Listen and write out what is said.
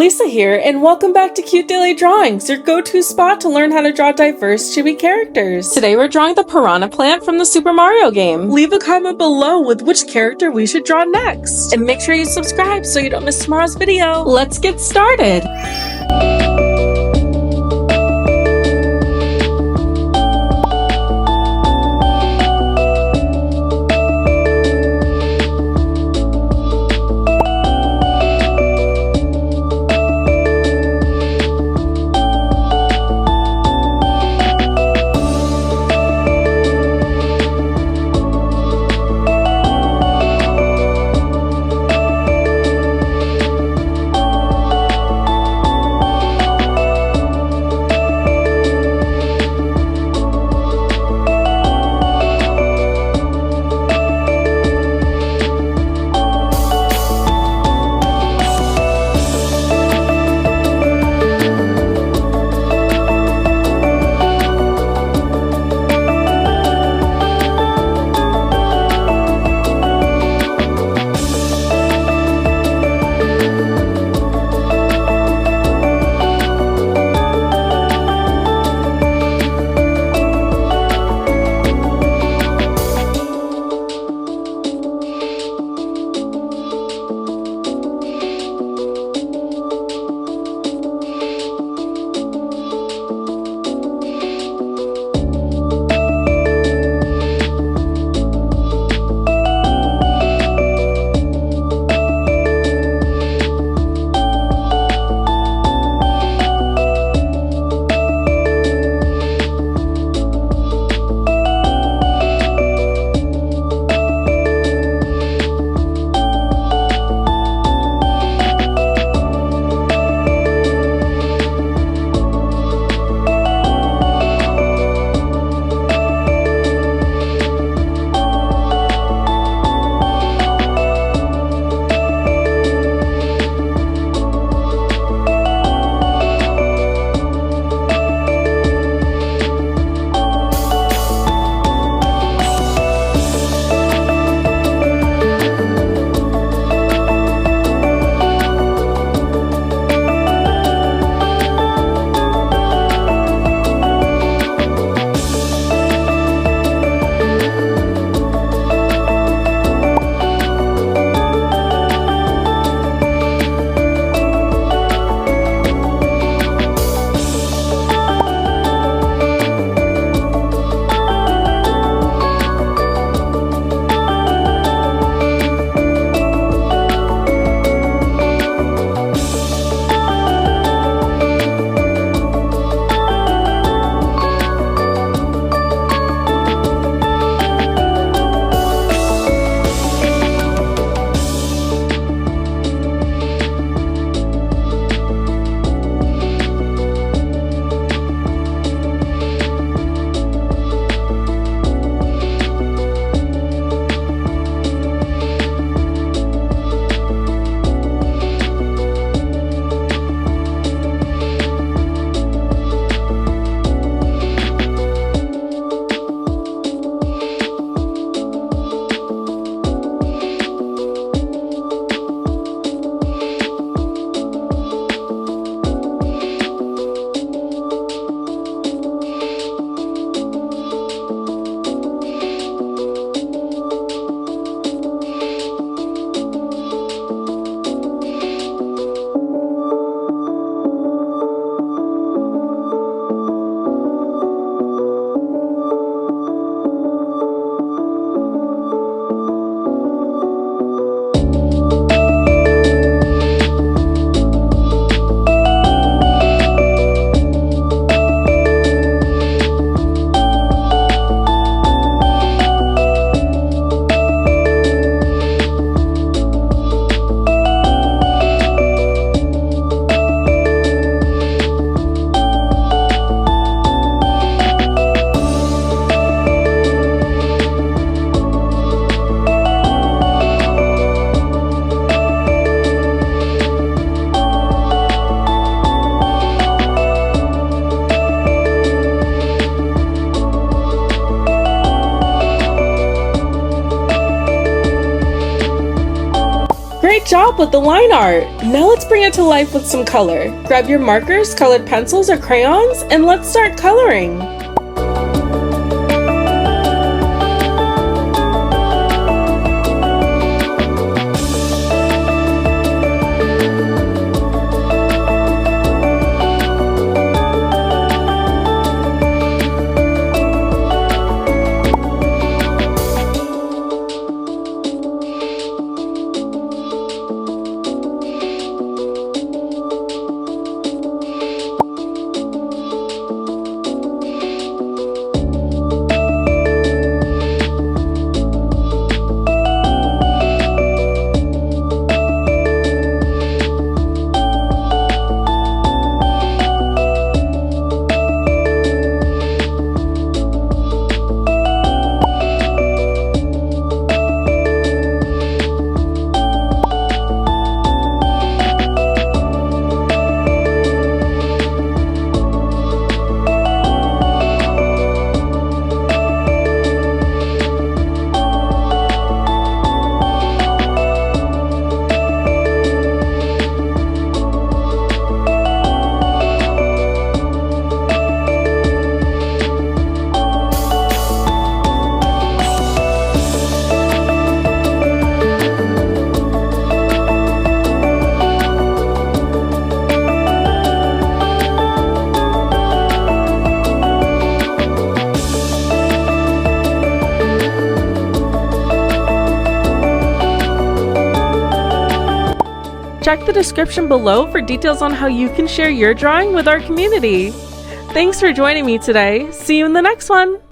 Lisa here, and welcome back to Cute Daily Drawings, your go-to spot to learn how to draw diverse, chibi characters. Today we're drawing the Piranha plant from the Super Mario game. Leave a comment below with which character we should draw next. And make sure you subscribe so you don't miss tomorrow's video. Let's get started! Good job with the line art! Now let's bring it to life with some color. Grab your markers, colored pencils, or crayons, and let's start coloring! Check the description below for details on how you can share your drawing with our community. Thanks for joining me today. See you in the next one!